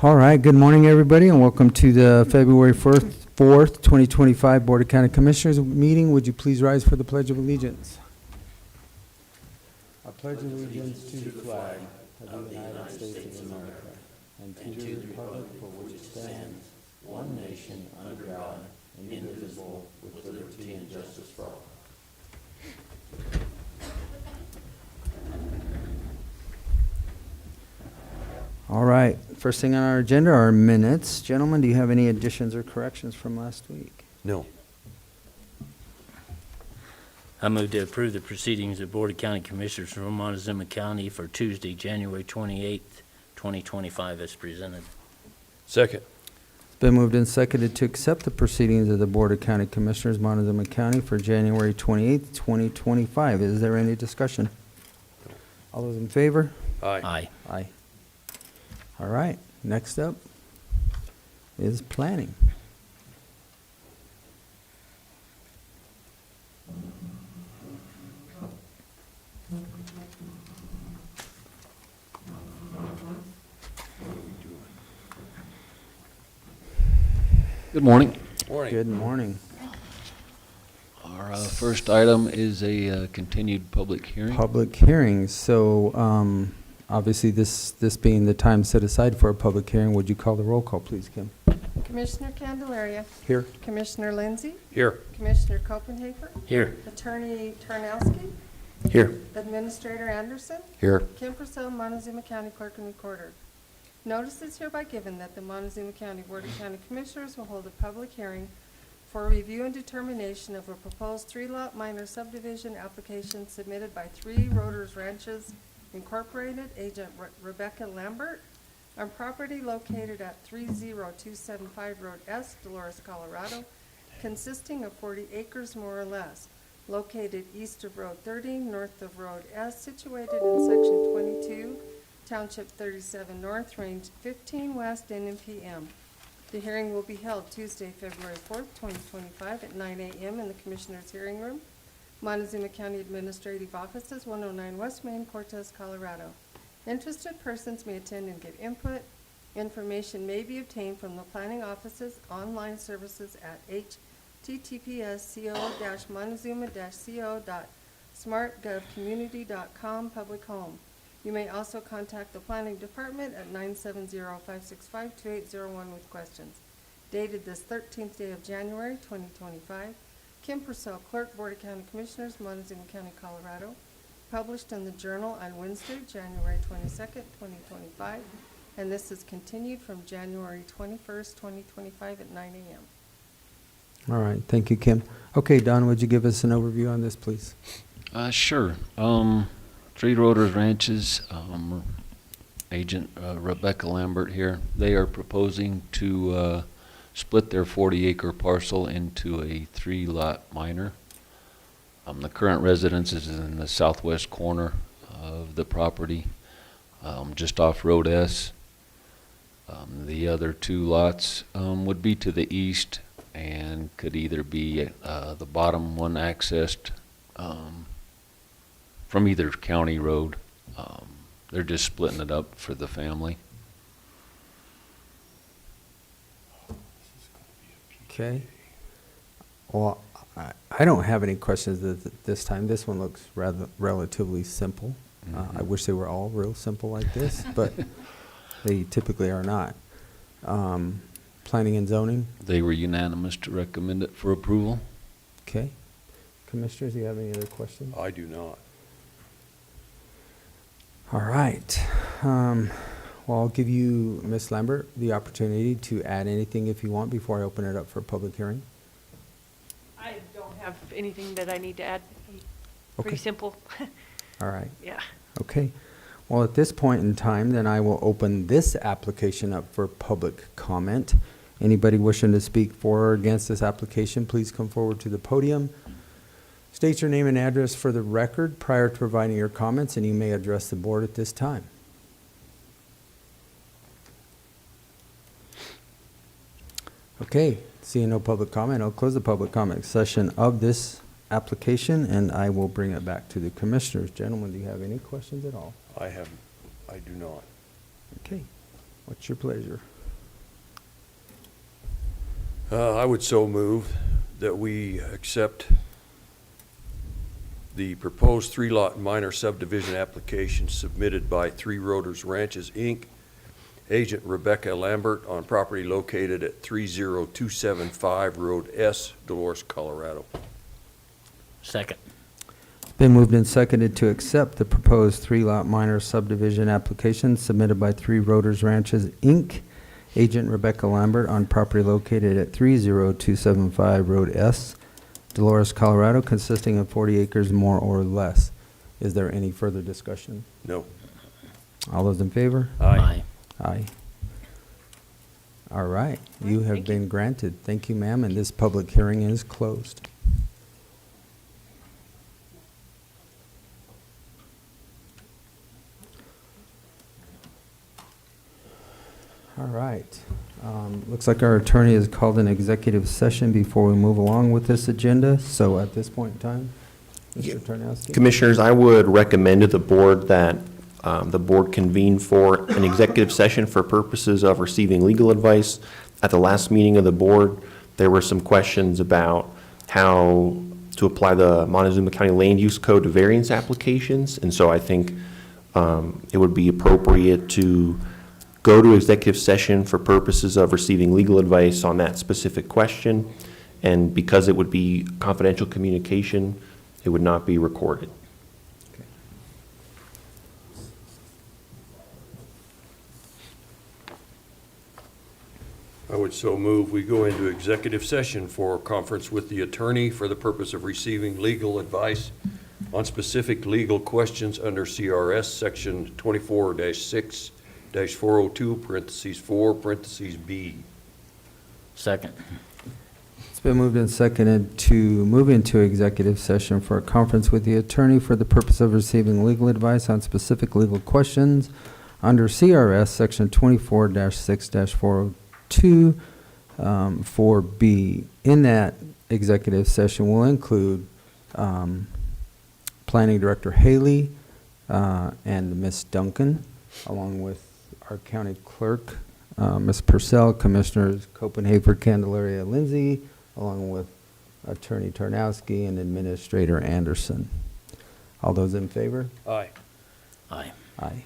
All right, good morning, everybody, and welcome to the February 4th, 2025 Board of County Commissioners meeting. Would you please rise for the Pledge of Allegiance? I pledge allegiance to the flag of the United States of America and to the republic for which it stands, one nation, under God, indivisible, with liberty and justice for all. All right, first thing on our agenda are minutes. Gentlemen, do you have any additions or corrections from last week? No. I move to approve the proceedings of Board of County Commissioners from Montezuma County for Tuesday, January 28th, 2025 as presented. Second. It's been moved and seconded to accept the proceedings of the Board of County Commissioners, Montezuma County for January 28th, 2025. Is there any discussion? All those in favor? Aye. Aye. Aye. All right, next up is planning. Good morning. Morning. Good morning. Our first item is a continued public hearing. Public hearings. So obviously this being the time set aside for a public hearing, would you call the roll call, please, Kim? Commissioner Candelaria. Here. Commissioner Lindsay. Here. Commissioner Copenhagen. Here. Attorney Tarnowski. Here. Administrator Anderson. Here. Kim Purcell, Montezuma County Clerk and Recorder. Notice is hereby given that the Montezuma County Board of County Commissioners will hold a public hearing for review and determination of a proposed three-lot minor subdivision application submitted by Three Rotors Ranches Incorporated, agent Rebecca Lambert, on property located at 30275 Road S, Dolores, Colorado, consisting of 40 acres more or less, located east of Road 30, north of Road S, situated in Section 22, Township 37 North, Range 15 West, N.M.P.M. The hearing will be held Tuesday, February 4th, 2025 at 9 a.m. in the Commissioner's Hearing Room, Montezuma County Administrative Offices, 109 West Main, Cortez, Colorado. Interested persons may attend and get input. Information may be obtained from the planning office's online services at https://co-montezuma-co.smartgovcommunity.com public home. You may also contact the planning department at 970-565-2801 with questions. Dated this 13th day of January, 2025. Kim Purcell, Clerk, Board of County Commissioners, Montezuma County, Colorado. Published in the Journal on Wednesday, January 22nd, 2025. And this is continued from January 21st, 2025 at 9 a.m. All right, thank you, Kim. Okay, Don, would you give us an overview on this, please? Sure. Three Rotors Ranches, agent Rebecca Lambert here. They are proposing to split their 40-acre parcel into a three-lot minor. The current residence is in the southwest corner of the property, just off Road S. The other two lots would be to the east and could either be the bottom one accessed from either county road. They're just splitting it up for the family. Okay. Well, I don't have any questions at this time. This one looks rather relatively simple. I wish they were all real simple like this, but they typically are not. Planning and zoning. They were unanimous to recommend it for approval. Okay. Commissioners, do you have any other questions? I do not. All right. Well, I'll give you, Ms. Lambert, the opportunity to add anything if you want before I open it up for a public hearing. I don't have anything that I need to add. Pretty Okay. simple. All right. Yeah. Okay. Well, at this point in time, then I will open this application up for public comment. Anybody wishing to speak for or against this application, please come forward to the podium. State your name and address for the record prior to providing your comments, and you may address the board at this time. Okay, seeing no public comment, I'll close the public comment session of this application, and I will bring it back to the commissioners. Gentlemen, do you have any questions at all? I do not. Okay, what's your pleasure? I would so move that we accept the proposed three-lot minor subdivision application submitted by Three Rotors Ranches, Inc., agent Rebecca Lambert, on property located at 30275 Road S, Dolores, Colorado. Second. Been moved and seconded to accept the proposed three-lot minor subdivision application submitted by Three Rotors Ranches, Inc., agent Rebecca Lambert, on property located at 30275 Road S, Dolores, Colorado, consisting of 40 acres more or less. Is there any further discussion? No. All those in favor? Aye. Aye. All right, you have Thank you. been granted. Thank you, ma'am, and this public hearing is closed. All right. Looks like our attorney has called an executive session before we move along with this agenda. So at this point in time, Mr. Tarnowski? Commissioners, I would recommend to the board that the board convene for an executive session for purposes of receiving legal advice. At the last meeting of the board, there were some questions about how to apply the Montezuma County Land Use Code to variance applications. And so I think it would be appropriate to go to executive session for purposes of receiving legal advice on that specific question. And because it would be confidential communication, it would not be recorded. I would so move we go into executive session for a conference with the attorney for the purpose of receiving legal advice on specific legal questions under CRS Section 24-6-402, parentheses 4, parentheses B. Second. It's been moved and seconded to move into executive session for a conference with the attorney for the purpose of receiving legal advice on specific legal questions under CRS Section 24-6-402, 4B. In that executive session will include Planning Director Haley and Ms. Duncan, along with our county clerk, Ms. Purcell, Commissioners Copenhaver, Candelaria, Lindsay, along with Attorney Tarnowski and Administrator Anderson. All those in favor? Aye. Aye. Aye.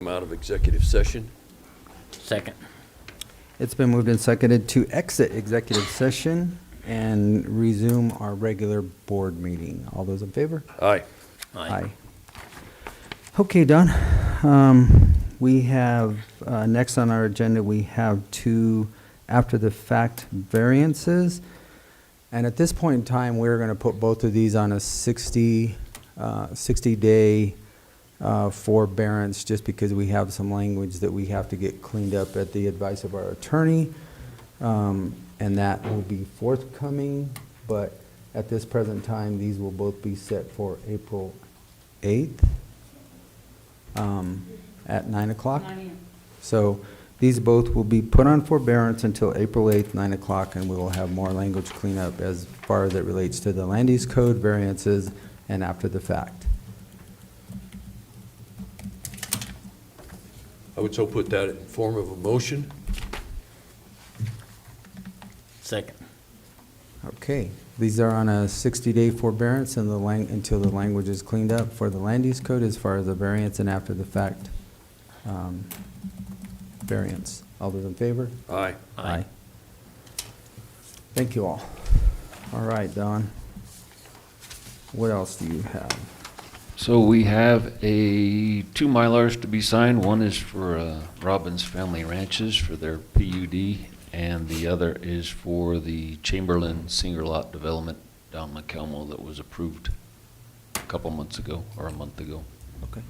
come out of executive session. Second. It's been moved and seconded to exit executive session and resume our regular board meeting. All those in favor? Aye. Aye. Okay, Don. We have, next on our agenda, we have two after-the-fact variances. And at this point in time, we're going to put both of these on a 60-day forbearance, just because we have some language that we have to get cleaned up at the advice of our attorney. And that will be forthcoming, but at this present time, these will both be set for April 8th at 9 o'clock. So these both will be put on forbearance until April 8th, 9 o'clock, and we will have more language cleanup as far as it relates to the land use code variances and after the fact. I would so put that in form of a motion. Second. Okay, these are on a 60-day forbearance and until the language is cleaned up for the land use code as far as the variance and after the fact variance. All those in favor? Aye. Aye. Thank you all. All right, Don. What else do you have? So we have two Mylars to be signed. One is for Robbins Family Ranches for their PUD, and the other is for the Chamberlain Single Lot Development down McElmo that was approved a couple months ago, or a month ago. Okay.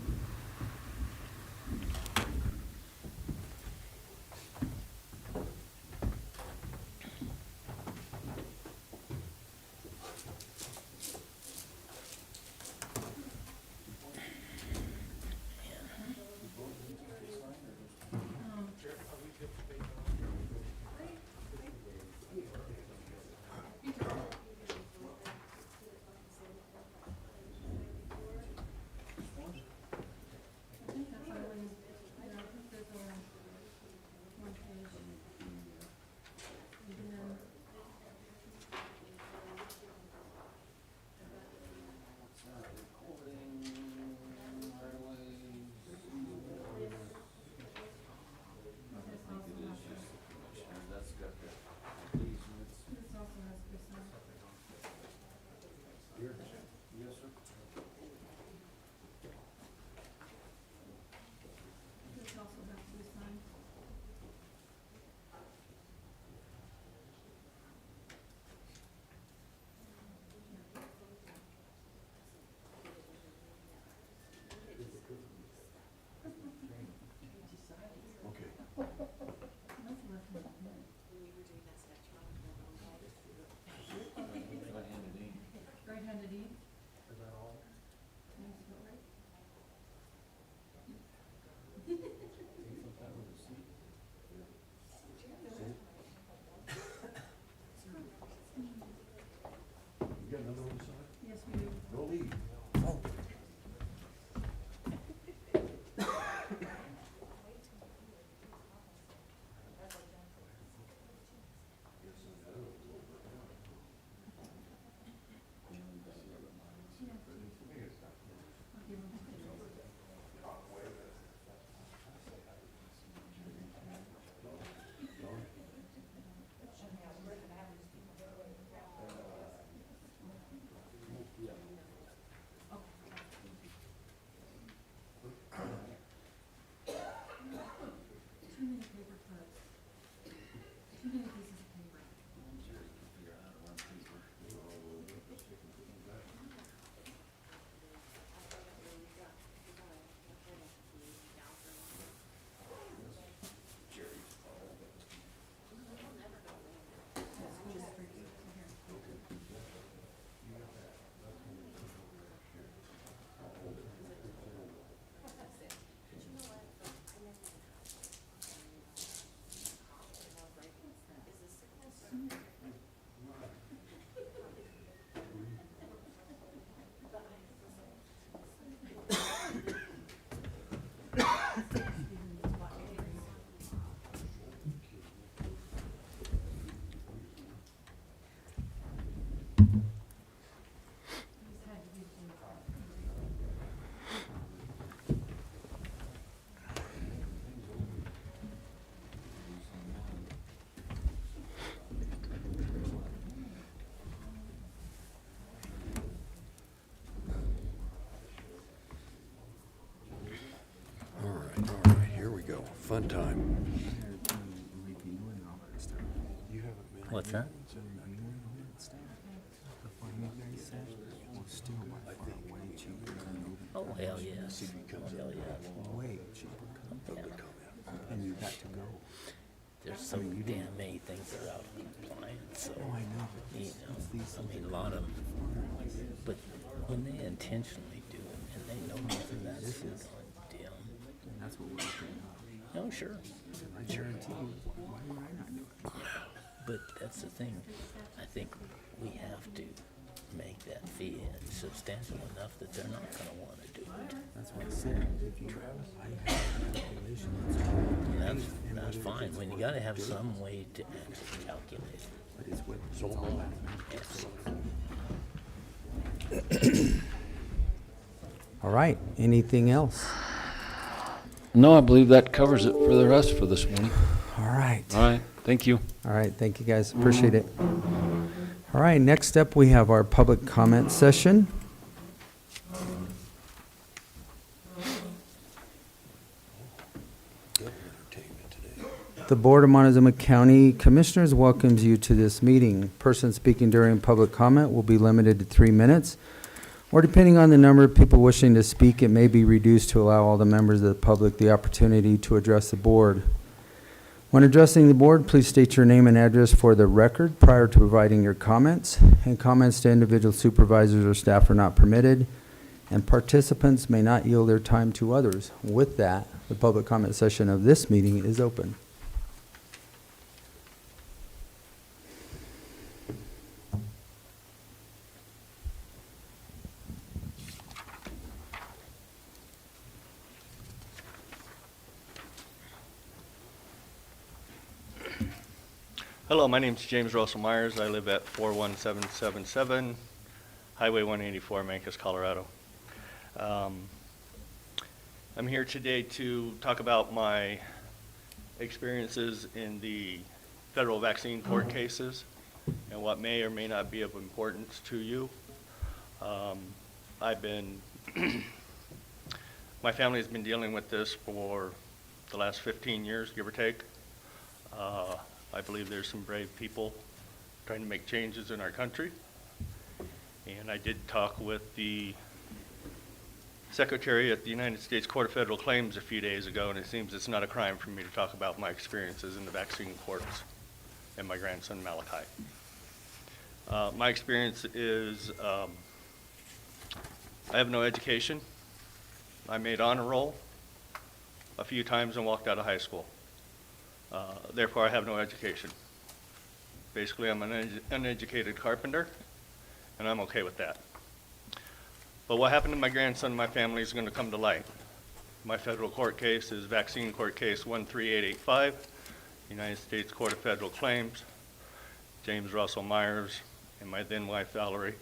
fun time. You haven't been. What's that? Oh, hell yes. Oh, hell yeah. Way cheaper. Yeah. And you got to go. There's so damn many things that are out of compliance, so, Oh, I know. you know, I mean, a lot of them. But when they intentionally do it, and they know nothing that's on them. That's what we're looking at. No, sure. I guarantee you, why would I not do it? But that's the thing. I think we have to make that fee substantial enough that they're not gonna wanna do it. That's what I said. If you I have a calculation, that's And that's fine. When you gotta have some way to actually calculate it. but it's what it's all about. Yes. All right, anything else? No, I believe that covers it for the rest for this morning. All right. All right, thank you. All right, thank you guys, appreciate it. All right, next up, we have our public comment session. Double entertainment today. The Board of Montezuma County Commissioners welcomes you to this meeting. Person speaking during public comment will be limited to 3 minutes, or depending on the number of people wishing to speak, it may be reduced to allow all the members of the public the opportunity to address the board. When addressing the board, please state your name and address for the record prior to providing your comments, and comments to individual supervisors or staff are not permitted, and participants may not yield their time to others. With that, the public comment session of this meeting is open. Hello, my name is James Russell Myers. I live at 41777 Highway 184, Mancos, Colorado. I'm here today to talk about my experiences in the federal vaccine court cases and what may or may not be of importance to you. My family has been dealing with this for the last 15 years, give or take. I believe there's some brave people trying to make changes in our country. And I did talk with the Secretary at the United States Court of Federal Claims a few days ago, and it seems it's not a crime for me to talk about my experiences in the vaccine courts and my grandson Malachi. My experience is I have no education. I made honor roll a few times and walked out of high school. Therefore, I have no education. Basically, I'm an uneducated carpenter, and I'm okay with that. But what happened to my grandson and my family is going to come to light. My federal court case is Vaccine Court Case 13885, United States Court of Federal Claims, James Russell Myers, and my then wife Valerie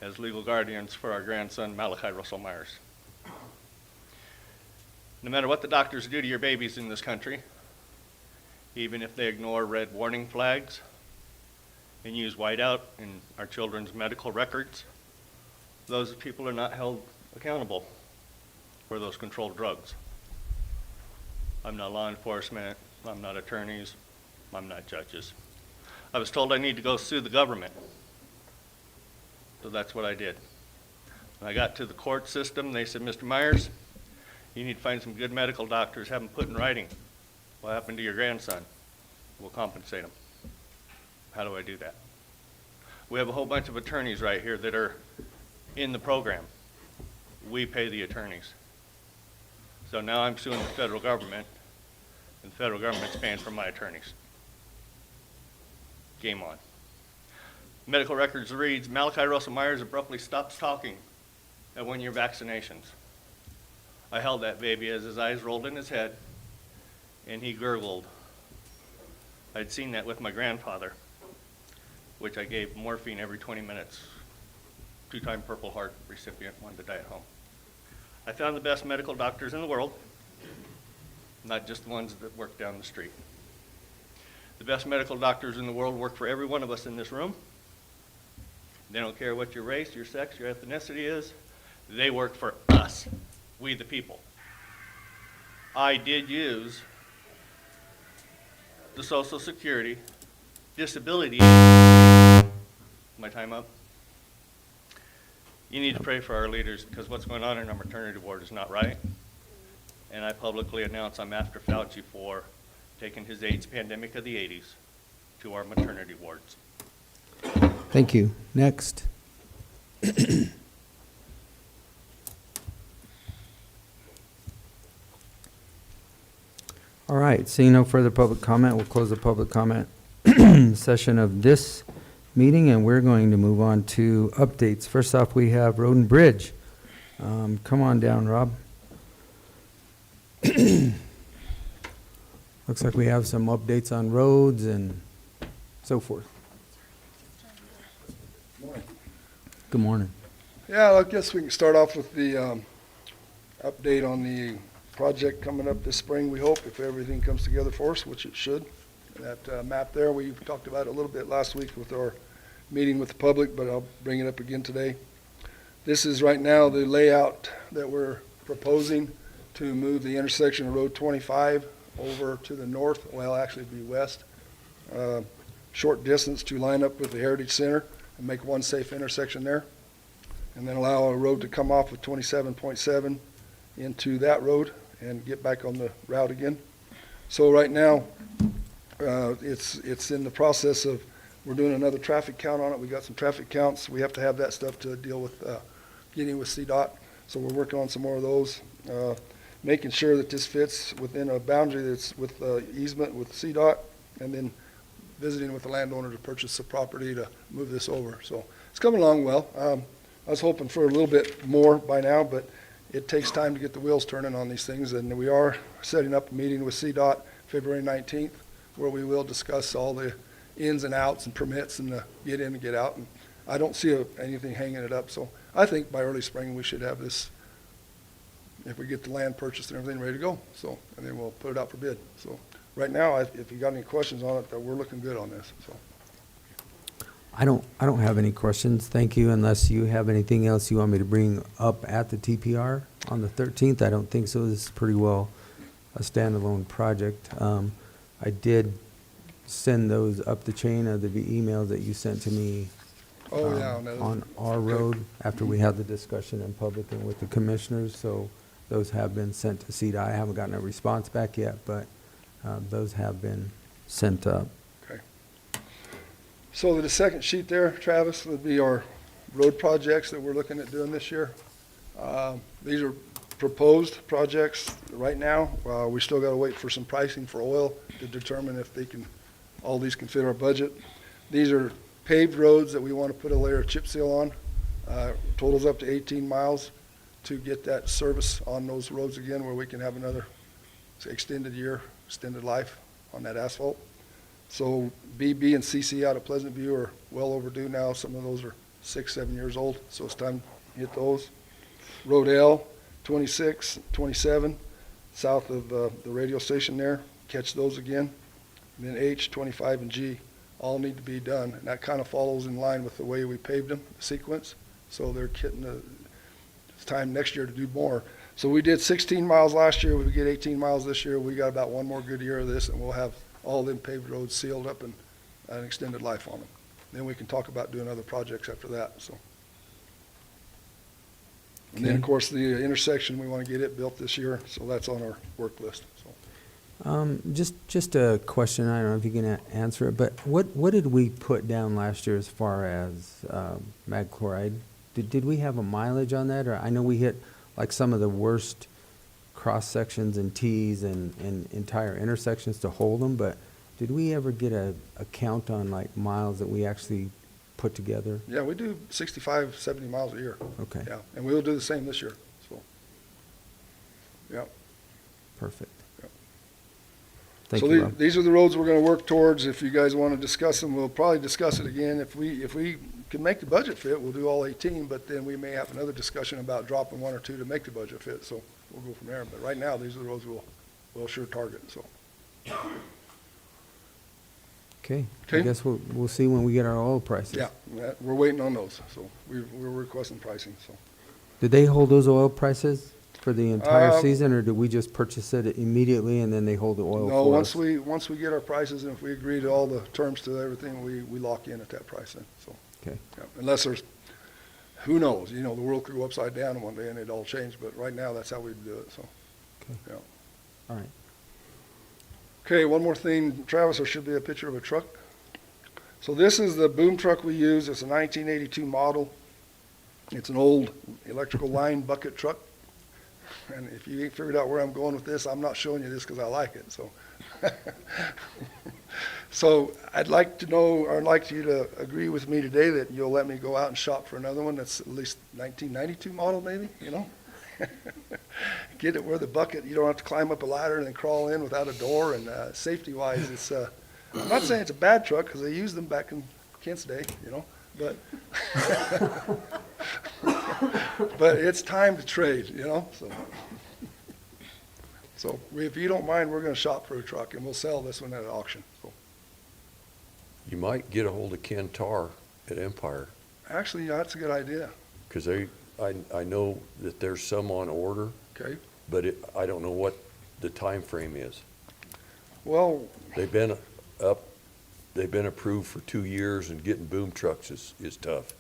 as legal guardians for our grandson Malachi Russell Myers. No matter what the doctors do to your babies in this country, even if they ignore red warning flags and use whiteout in our children's medical records, those people are not held accountable for those controlled drugs. I'm not law enforcement, I'm not attorneys, I'm not judges. I was told I need to go sue the government, so that's what I did. When I got to the court system, they said, Mr. Myers, you need to find some good medical doctors, have them put in writing what happened to your grandson. We'll compensate him. How do I do that? We have a whole bunch of attorneys right here that are in the program. We pay the attorneys. So now I'm suing the federal government, and the federal government's paying for my attorneys. Game on. Medical records reads, Malachi Russell Myers abruptly stops talking at 1 year vaccinations. I held that baby as his eyes rolled in his head, and he gurgled. I'd seen that with my grandfather, which I gave morphine every 20 minutes. 2-time Purple Heart recipient, wanted to die at home. I found the best medical doctors in the world, not just the ones that work down the street. The best medical doctors in the world work for every one of us in this room. They don't care what your race, your sex, your ethnicity is. They work for us, we the people. I did use the Social Security, disability. My time up? You need to pray for our leaders because what's going on in our maternity ward is not right. And I publicly announce I'm after Fauci for taking his AIDS pandemic of the 80s to our maternity wards. Thank you. Next. All right, seeing no further public comment, we'll close the public comment session of this meeting, and we're going to move on to updates. First off, we have Road and Bridge. Come on down, Rob. Looks like we have some updates on roads and so forth. Good morning. Yeah, I guess we can start off with the update on the project coming up this spring, we hope, if everything comes together for us, which it should. That map there, we talked about it a little bit last week with our meeting with the public, but I'll bring it up again today. This is right now the layout that we're proposing to move the intersection of Road 25 over to the north, well, actually it'd be west. Short distance to line up with the Heritage Center and make one safe intersection there. And then allow a road to come off with 27.7 into that road and get back on the route again. So right now, it's in the process of, we're doing another traffic count on it. We got some traffic counts. We have to have that stuff to deal with getting with CDOT. So we're working on some more of those, making sure that this fits within a boundary that's with easement with CDOT, and then visiting with the landowner to purchase the property to move this over. So it's coming along well. I was hoping for a little bit more by now, but it takes time to get the wheels turning on these things, and we are setting up a meeting with CDOT February 19th, where we will discuss all the ins and outs and permits and the get in and get out. And I don't see anything hanging it up, so I think by early spring we should have this, if we get the land purchased and everything ready to go. So, and then we'll put it out for bid. So right now, if you got any questions on it, we're looking good on this. So. I don't have any questions, thank you, unless you have anything else you want me to bring up at the TPR on the 13th. I don't think so. This is pretty well a standalone project. I did send those up the chain of the emails that you sent to me on our road after we had the discussion in public and with the commissioners. So those have been sent to CDOT. I haven't gotten a response back yet, but those have been sent up. So the second sheet there, Travis, would be our road projects that we're looking at doing this year. These are proposed projects right now. We still got to wait for some pricing for oil to determine if all these can fit our budget. These are paved roads that we want to put a layer of chip seal on. Totals up to 18 miles to get that service on those roads again, where we can have another extended life on that asphalt. So BB and CC out of Pleasant View are well overdue now. Some of those are 6-7 years old, so it's time to hit those. Road L, 26, 27, south of the radio station there, catch those again. And then H, 25, and G all need to be done, and that kind of follows in line with the way we paved them, the sequence. So they're getting it's time next year to do more. So we did 16 miles last year. We get 18 miles this year. We got about one more good year of this, and we'll have all them paved roads sealed up and an extended life on them. Then we can talk about doing other projects after that. So, and then of course the intersection, we want to get it built this year, so that's on our work list. So. Just a question. I don't know if you can answer it, but what did we put down last year as far as mag chloride? Did we have a mileage on that, or I know we hit like some of the worst cross sections and T's and entire intersections to hold them, but did we ever get a count on like miles that we actually put together? Yeah, we do 65, 70 miles a year. Okay. Yeah, and we'll do the same this year. So, yeah. Perfect. Yep. Thank So you, Rob. these are the roads we're going to work towards. If you guys want to discuss them, we'll probably discuss it again. If we can make the budget fit, we'll do all 18, but then we may have another discussion about dropping one or two to make the budget fit. So we'll go from there. But right now, these are the roads we'll sure target. So. Okay. I Okay. guess we'll see when we get our oil prices. Yeah, we're waiting on those. So we're requesting pricing. So Did they hold those oil prices? for the entire Um, season, or do we just purchase it immediately and then they hold the oil No, for once us? once we get our prices and if we agree to all the terms to everything, we lock in at that price then, so. Okay. Yeah, unless there's, who knows, the world could go upside down one day and it'd all change, but right now, that's how we do it, so. Okay. Yeah. All right. Okay, one more thing, Travis, there should be a picture of a truck. So this is the boom truck we use, it's a 1982 model. It's an old electrical line bucket truck. And if you ain't figured out where I'm going with this, I'm not showing you this because I like it, so. So I'd like to know, or I'd like you to agree with me today that you'll let me go out and shop for another one that's at least 1992 model maybe, Get it where the bucket, you don't have to climb up a ladder and then crawl in without a door, and safety-wise, it's, I'm not saying it's a bad truck, because they used them back in Kent's day, but, but it's time to trade, so. So if you don't mind, we're gonna shop for a truck, and we'll sell this one at auction, so. You might get a hold of Ken Tarr at Empire, Actually, that's a good idea, because I know that there's some on order, okay? but I don't know what the time frame is. Well, They've been approved for 2 years, and getting boom trucks is tough.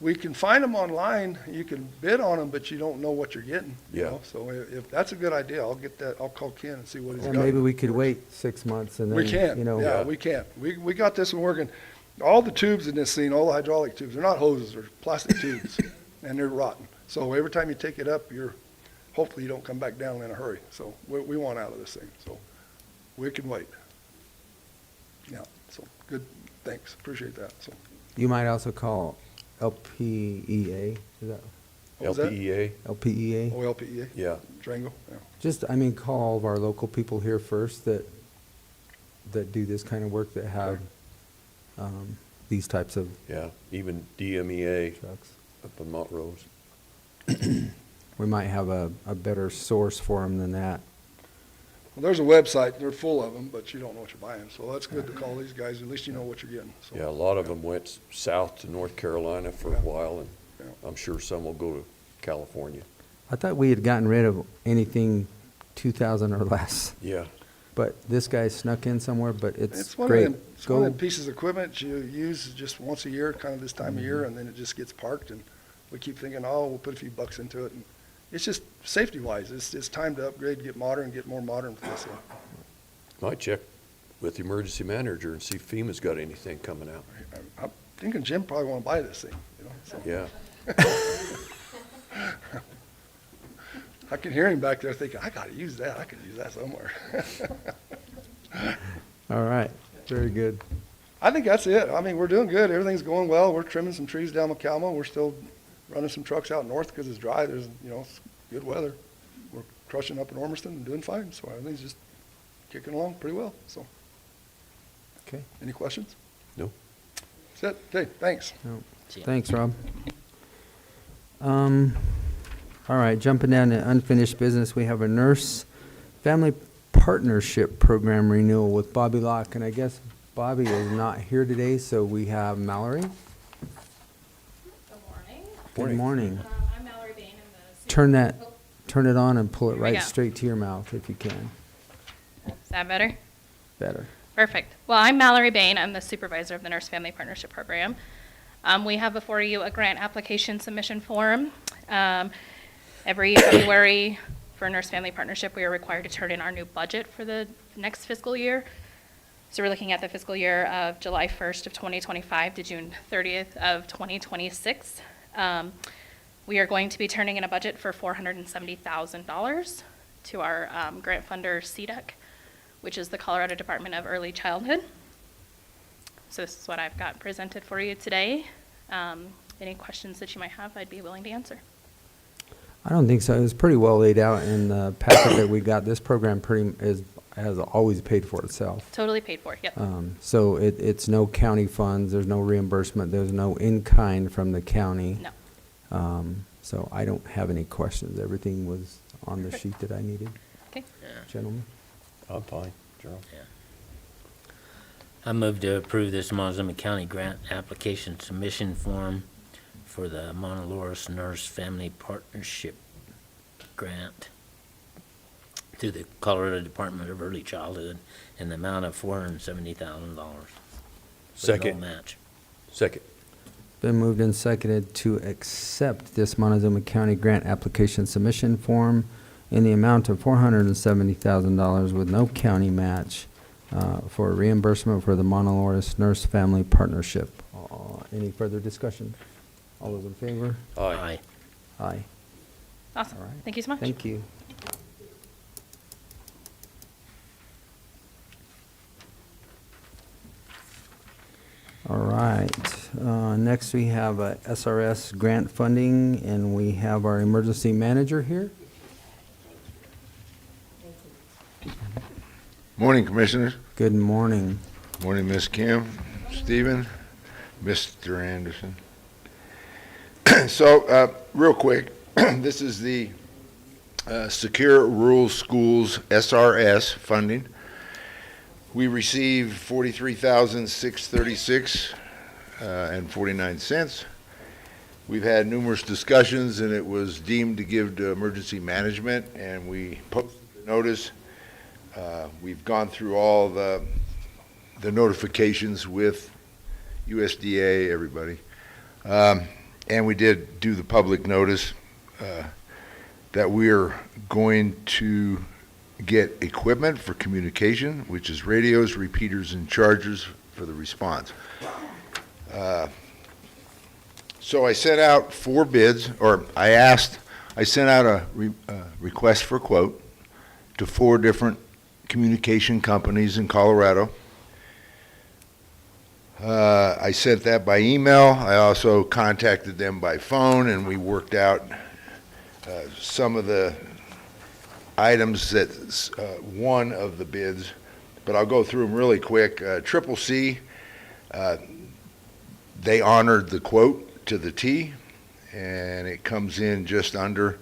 we can find them online, you can bid on them, but you don't know what you're getting, Yeah. So if that's a good idea, I'll call Ken and see what he's Or got. maybe we could wait 6 months and then, We can, yeah, Yeah. we can. We got this one working. All the tubes in this thing, all the hydraulic tubes, they're not hoses, they're plastic tubes, and they're rotten. So every time you take it up, hopefully you don't come back down in a hurry. So we want out of this thing, so we can wait. Yeah, so, good, thanks, appreciate that, so. you might also call LPEA, is that What was that? LPEA, LPEA? Oh, LPEA, yeah. Drango, yeah. Just, call all of our local people here first that do this kind of work, that have these types of Yeah, even DMEA trucks. up on Montrose. We might have a better source for them than that. Well, there's a website, they're full of them, but you don't know what you're buying, so that's good to call these guys, at least you know what you're getting, so. Yeah, a lot of them went south to North Carolina for a Yeah. while, and Yeah. I'm sure some will go to California. I thought we had gotten rid of anything 2,000 or less, Yeah, but this guy snuck in somewhere, but it's It's one of great. them, it's one of them Go, pieces of equipment you use just once a year, kind of this time of year, and then it just gets parked, and we keep thinking, oh, we'll put a few bucks into it, and it's just safety-wise, it's time to upgrade, get modern, get more modern with this thing. might check with the emergency manager and see if FEMA's got anything coming out. I'm thinking Jim probably want to buy this thing, so. Yeah, I can hear him back there thinking, I gotta use that, I could use that somewhere. all right, very good. I think that's it. I mean, we're doing good. Everything's going well. We're trimming some trees down McCalmo. We're still running some trucks out north because it's dry. There's, it's good weather. We're crushing up in Ormiston and doing fine. So everything's just kicking along pretty well. So, Okay. any questions? no, That's it. Okay, thanks. No. Yeah. Thanks, Rob. All right, jumping down to unfinished business, we have a nurse family partnership program renewal with Bobby Locke, and I guess Bobby is not here today, so we have Mallory. Good morning. Good morning. I'm Mallory Bain. I'm the Turn it on and pull it Here we right go. straight to your mouth if you can. Is that better? Better. Perfect. Well, I'm Mallory Bain. I'm the supervisor of the Nurse Family Partnership Program. We have before you a grant application submission form. Every February for Nurse Family Partnership, we are required to turn in our new budget for the next fiscal year. So we're looking at the fiscal year of July 1st of 2025 to June 30th of 2026. We are going to be turning in a budget for $470,000 to our grant funder, CDEC, which is the Colorado Department of Early Childhood. So this is what I've got presented for you today. Any questions that you might have, I'd be willing to answer. I don't think so. It was pretty well laid out in the packet that we got. This program has always paid for itself. Totally paid for, yep. So it's no county funds, there's no reimbursement, there's no in-kind from the county. No. So I don't have any questions. Everything was on the sheet that I needed. Okay. Gentlemen? I'm fine, Gerald. I move to approve this Montezuma County grant application submission form for the Dolores Nurse Family Partnership grant through the Colorado Department of Early Childhood in the amount of $470,000. Second. No match. Second. Been moved and seconded to accept this Montezuma County grant application submission form in the amount of $470,000 with no county match for reimbursement for the Dolores Nurse Family Partnership. Any further discussion? All those in favor? Aye. Aye. Awesome. All right. Thank you so much. Thank you. All right, next we have SRS grant funding, and we have our emergency manager here. Morning, Commissioners. Good morning. Morning, Miss Kim, Stephen, Mr. Anderson. So, real quick, this is the Secure Rural Schools SRS funding. We received $43,636 and 49 cents. We've had numerous discussions, and it was deemed to give to emergency management, and we posted the notice. We've gone through all the notifications with USDA, everybody. And we did do the public notice that we're going to get equipment for communication, which is radios, repeaters, and chargers for the response. So I sent out 4 bids, or I sent out a request for quote to 4 different communication companies in Colorado. I sent that by email. I also contacted them by phone, and we worked out some of the items that's one of the bids, but I'll go through them really quick. Triple C, they honored the quote to the T, and it comes in just under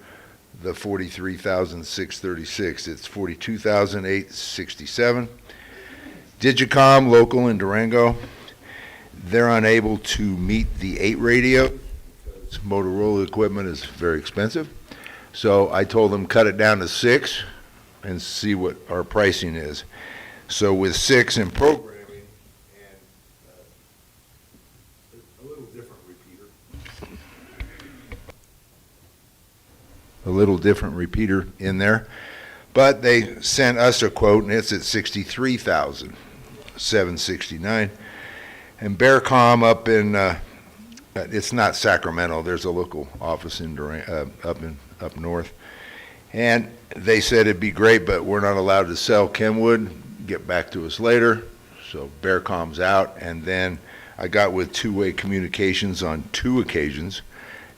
the $43,636. It's $42,867. Digicom, local in Durango, they're unable to meet the 8 radio because Motorola equipment is very expensive. So I told them cut it down to 6 and see what our pricing is. So with 6 in programming and a little different repeater in there, but they sent us a quote, and it's at $63,769. And Bearcom up in it's not Sacramento. There's a local office in up north, and they said it'd be great, but we're not allowed to sell Kenwood. Get back to us later. So Bearcom's out, and then I got with Two-Way Communications on 2 occasions,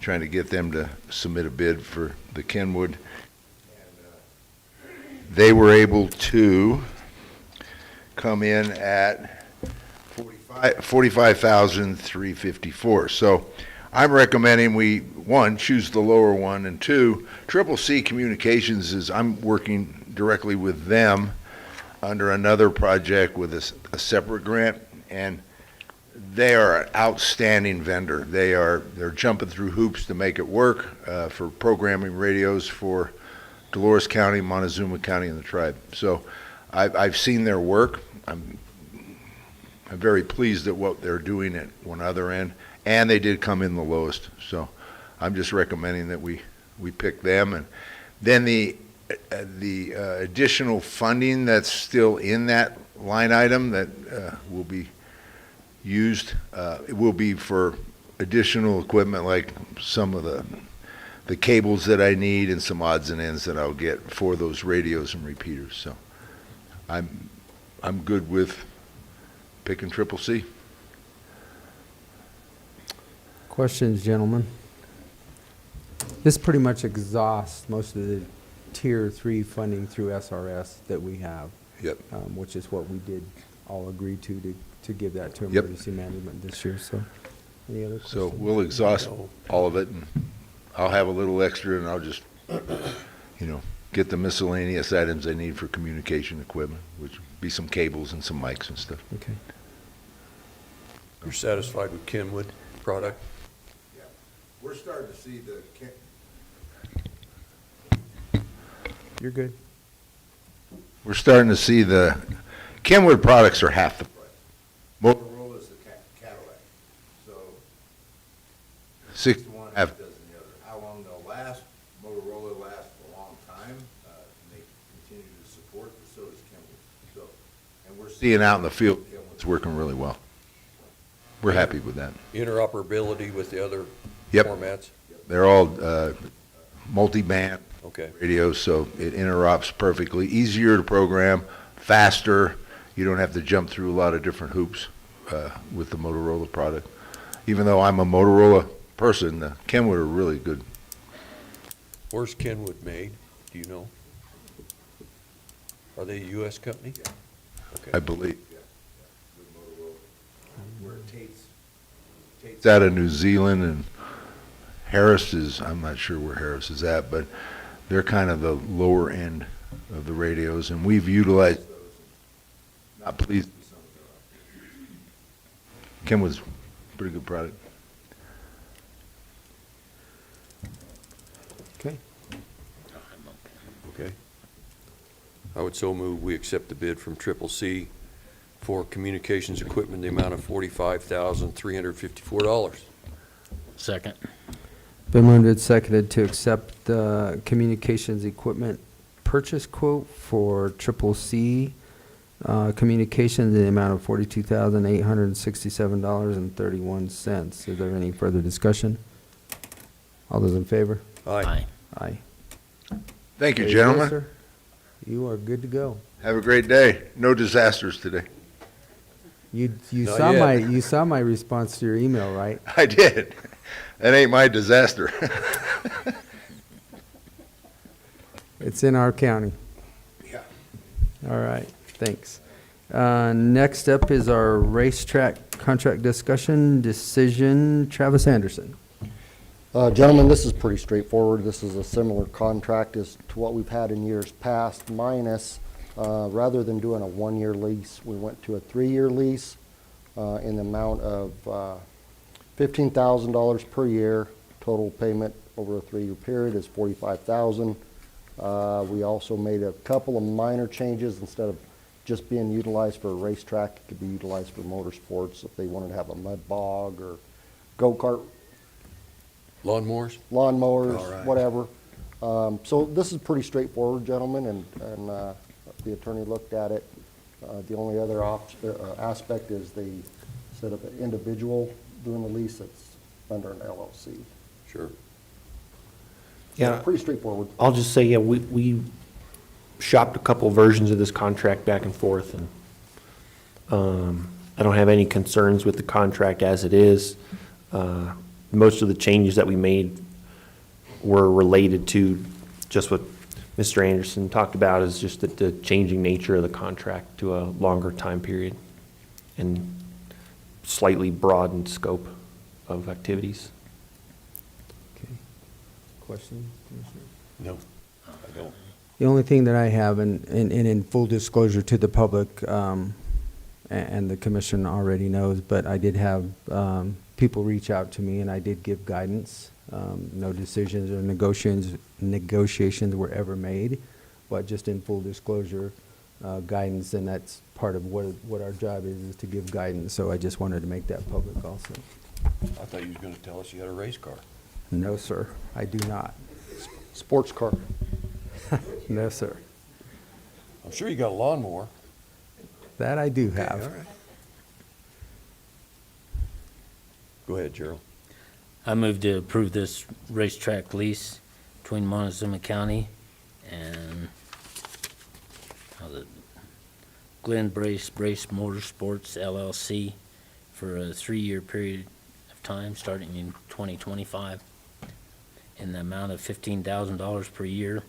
trying to get them to submit a bid for the Kenwood. And, they were able to come in at $45,354. So I'm recommending we, 1, choose the lower one, and 2, Triple C Communications is, I'm working directly with them under another project with a separate grant, and they are an outstanding vendor. They're jumping through hoops to make it work for programming radios for Dolores County, Montezuma County, and the tribe. So I've seen their work. I'm very pleased at what they're doing at one other end. And they did come in the lowest, so I'm just recommending that we pick them. And then the additional funding that's still in that line item that will be used, it will be for additional equipment like some of the cables that I need and some odds and ends that I'll get for those radios and repeaters. So I'm good with picking Triple C. Questions, gentlemen? This pretty much exhausts most of the Tier 3 funding through SRS that we have. Yep. Which is what we did all agree to give that to Yep. emergency management this year, so. Any other questions? So we'll exhaust all of it, and I'll have a little extra, and I'll just, get the miscellaneous items I need for communication equipment, which would be some cables and some mics and stuff. Okay. You're satisfied with Kenwood product? We're starting to see You're good. We're starting to see the, Kenwood products are half the price. Motorola's the Cadillac, so 61, half dozen the other. How long they'll last, Motorola lasts a long time, and they continue to support, but so does Kenwood. So, and we're seeing out in the field, Kenwood's working really well. We're happy with that. Interoperability with the other Yep. formats? They're all multi-band Okay. radios, so it interopts perfectly. Easier to program, faster. You don't have to jump through a lot of different hoops with the Motorola product. Even though I'm a Motorola person, the Kenwood are really good. Where's Kenwood made? Do you know? Are they a U.S. company? I believe. Tate's out of New Zealand, and Harris is, I'm not sure where Harris is at, but they're kind of the lower end of the radios, and we've utilized those. Not pleased with some of them. Kenwood's a pretty good product. Okay. Okay. I would so move we accept the bid from Triple C for communications equipment in the amount of $45,354. Second. Been moved and seconded to accept the communications equipment purchase quote for Triple C Communications in the amount of $42,867.31. Is there any further discussion? All those in favor? Aye. Aye. Thank you, There go, gentlemen. sir. You are good to go. Have a great day. No disasters today. You Not saw yet. you saw my response to your email, right? I did. That ain't my disaster. It's in our county. Yeah. All right, thanks. Next up is our racetrack contract discussion decision. Travis Anderson. Gentlemen, this is pretty straightforward. This is a similar contract as to what we've had in years past, minus, rather than doing a one-year lease, we went to a 3-year lease in the amount of $15,000 per year. Total payment over a 3-year period is $45,000. We also made a couple of minor changes. Instead of just being utilized for a racetrack, it could be utilized for motorsports if they wanted to have a mud bog or go-kart, Lawnmowers? lawnmowers, All right. whatever. So this is pretty straightforward, gentlemen, and the attorney looked at it. The only other aspect is instead of an individual doing the lease, it's under an LLC. Sure. Yeah. Pretty straightforward. I'll just say, yeah, we shopped a couple versions of this contract back and forth, and I don't have any concerns with the contract as it is. Most of the changes that we made were related to just what Mr. Anderson talked about, is just the changing nature of the contract to a longer time period and slightly broadened scope of activities. Okay. Questions, Commissioner? No, I don't. The only thing that I have, and in full disclosure to the public, and the commission already knows, but I did have people reach out to me, and I did give guidance. No decisions or negotiations were ever made, but just in full disclosure, guidance, and that's part of what our job is to give guidance. So I just wanted to make that public also. I thought you was gonna tell us you had a race car. No, sir, I do not. Sports car. No, sir. I'm sure you got a lawnmower. That I do Okay, have. all right. Go ahead, Gerald. I move to approve this racetrack lease between Montezuma County and Glen Brace Motorsports LLC for a 3-year period of time, starting in 2025, in the amount of $15,000 per year.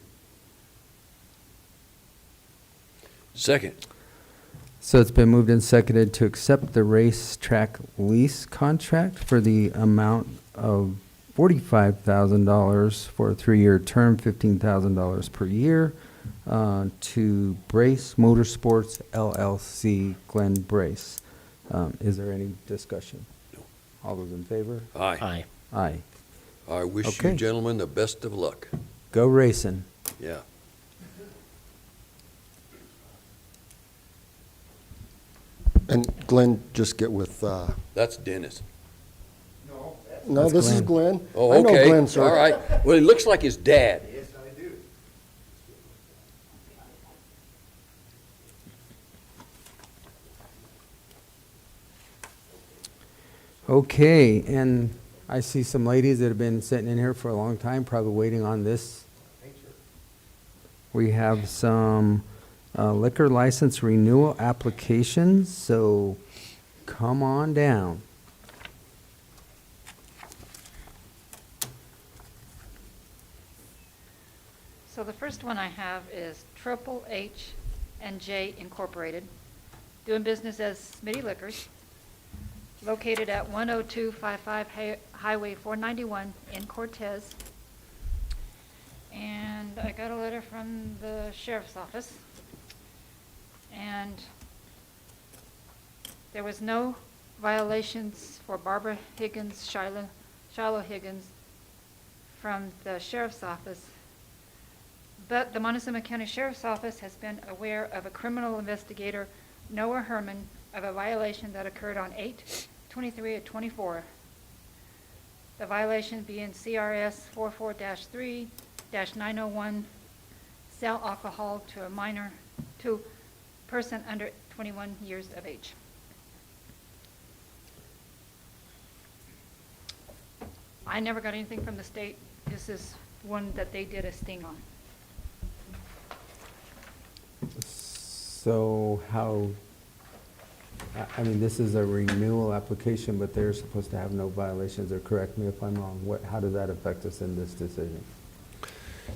Second. So it's been moved and seconded to accept the racetrack lease contract for the amount of $45,000 for a 3-year term, $15,000 per year, to Brace Motorsports LLC, Glen Brace. Is there any discussion? No. All those in favor? Aye. Aye. Aye. I wish Okay. you gentlemen the best of luck. Go racing. Yeah. And Glenn, just get with, That's Dennis. no, That's this is Glenn. Glenn. Oh, I know okay. Glenn, sir. All right. Well, he looks like his dad. Okay, and I see some ladies that have been sitting in here for a long time, probably waiting on this. We have some liquor license renewal applications, so come on down. So the first one I have is Triple H and J Incorporated, doing business as Smitty Liquors, located at 10255 Highway 491 in Cortez. And I got a letter from the sheriff's office. And there was no violations for Barbara Higgins, Shiloh Higgins from the sheriff's office. But the Montezuma County Sheriff's Office has been aware of a criminal investigator, Noah Herman, of a violation that occurred on 8/23/24. The violation being CRS 44-3-901, sell alcohol to a minor, to person under 21 years of age. I never got anything from the state. This is one that they did a sting on. So how, I mean, this is a renewal application, but they're supposed to have no violations, or correct me if I'm wrong. How does that affect us in this decision?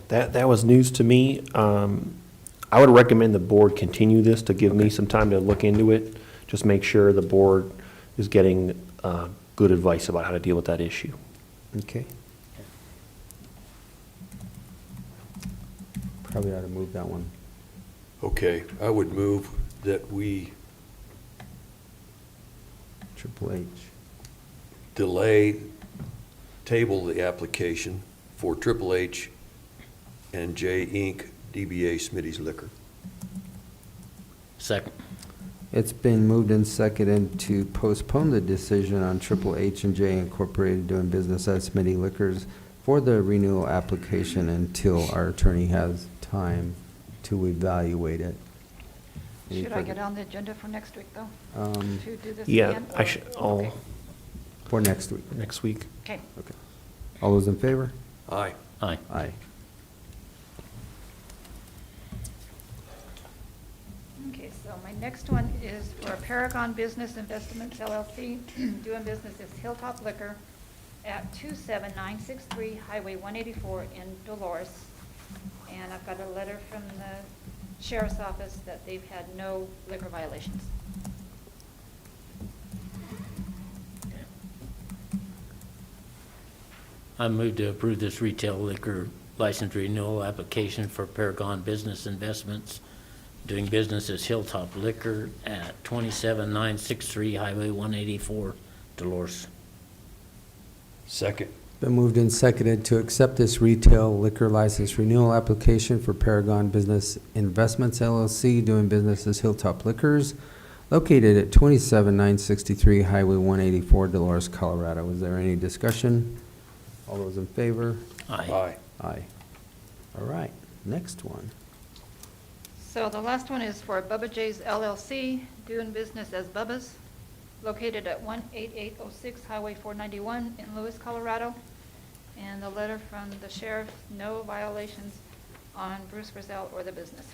That was news to me. I would recommend the board continue this to give me some time to look into it. Just make sure the board is getting good advice about how to deal with that issue. Okay. Probably ought to move that one. Okay, I would move that we Triple H. table the application for Triple H and J Inc., DBA Smitty's Liquor. Second. It's been moved and seconded to postpone the decision on Triple H and J Incorporated doing business as Smitty Liquors for the renewal application until our attorney has time to evaluate it. Any Should I further- get on the agenda for next week, though, Um, to do this Yeah, again? I should, Okay. For next week. next week. Okay. Okay. All those in favor? Aye. Aye. Aye. Okay, so my next one is for Paragon Business Investments LLC, doing business as Hilltop Liquor at 27963 Highway 184 in Dolores. And I've got a letter from the sheriff's office that they've had no liquor violations. I move to approve this retail liquor license renewal application for Paragon Business Investments, doing business as Hilltop Liquor at 27963 Highway 184, Dolores. Second. Been moved and seconded to accept this retail liquor license renewal application for Paragon Business Investments LLC, doing business as Hilltop Liquors, located at 27963 Highway 184, Dolores, Colorado. Is there any discussion? All those in favor? Aye. Aye. Aye. All right, next one. So the last one is for Bubba J's LLC, doing business as Bubba's, located at 18806 Highway 491 in Lewis, Colorado. And the letter from the sheriff, no violations on Bruce Frizzell or the business.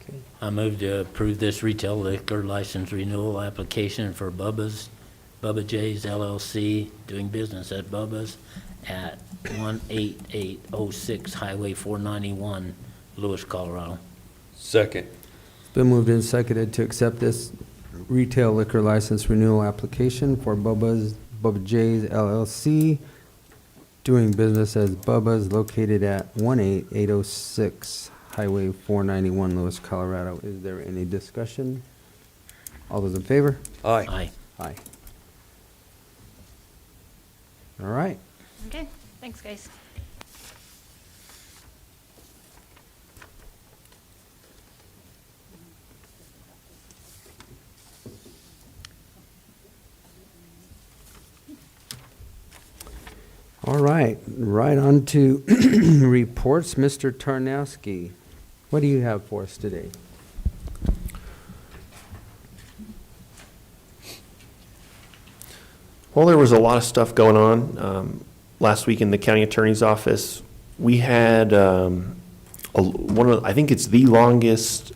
Okay. I move to approve this retail liquor license renewal application for Bubba J's LLC, doing business at Bubba's at 18806 Highway 491, Lewis, Colorado. Second. It's been moved and seconded to accept this retail liquor license renewal application for Bubba J's LLC, doing business as Bubba's, located at 18806 Highway 491, Lewis, Colorado. Is there any discussion? All those in favor? Aye. Aye. Aye. All right. Okay, thanks, guys. All right, right on to reports. Mr. Tarnowski, what do you have for us today? Well, there was a lot of stuff going on. Last week in the county attorney's office, we had I think it's the longest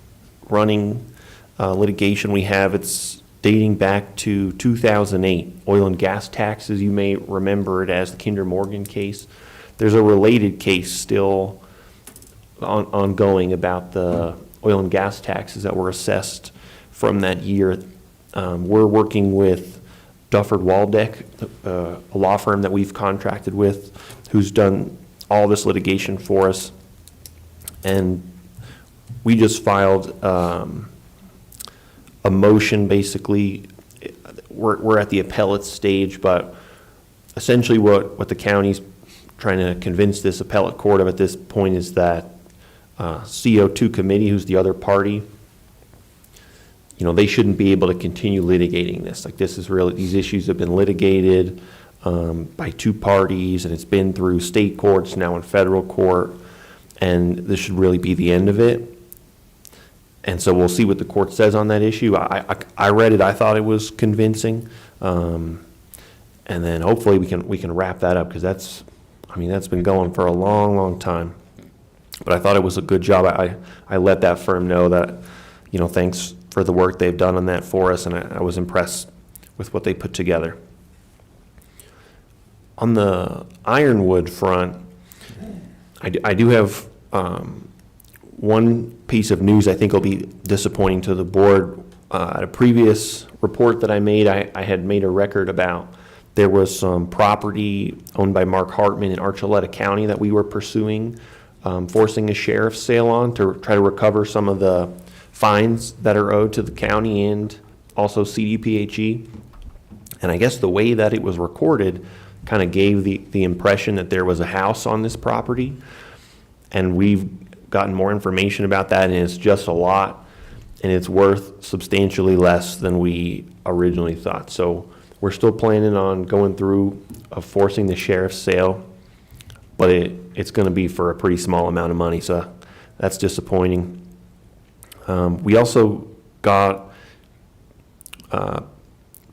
running litigation we have. It's dating back to 2008. Oil and gas taxes, you may remember it as the Kinder Morgan case. There's a related case still ongoing about the oil and gas taxes that were assessed from that year. We're working with Dufford Waldeck, a law firm that we've contracted with, who's done all this litigation for us. And we just filed a motion, basically. We're at the appellate stage, but essentially what the county's trying to convince this appellate court of at this point is that CO2 committee, who's the other party, they shouldn't be able to continue litigating this. Like, this is really, these issues have been litigated by two parties, and it's been through state courts, now in federal court, and this should really be the end of it. And so we'll see what the court says on that issue. I read it, I thought it was convincing. And then hopefully we can wrap that up, because that's been going for a long, long time. But I thought it was a good job. I let that firm know that, thanks for the work they've done on that for us, and I was impressed with what they put together. On the Ironwood front, I do have one piece of news I think will be disappointing to the board. At a previous report that I made, I had made a record about there was some property owned by Mark Hartman in Archuleta County that we were pursuing, forcing a sheriff's sale on to try to recover some of the fines that are owed to the county and also CDPHE. And I guess the way that it was recorded kind of gave the impression that there was a house on this property. And we've gotten more information about that, and it's just a lot, and it's worth substantially less than we originally thought. So we're still planning on going through forcing the sheriff's sale, but it's going to be for a pretty small amount of money, so that's disappointing. We also got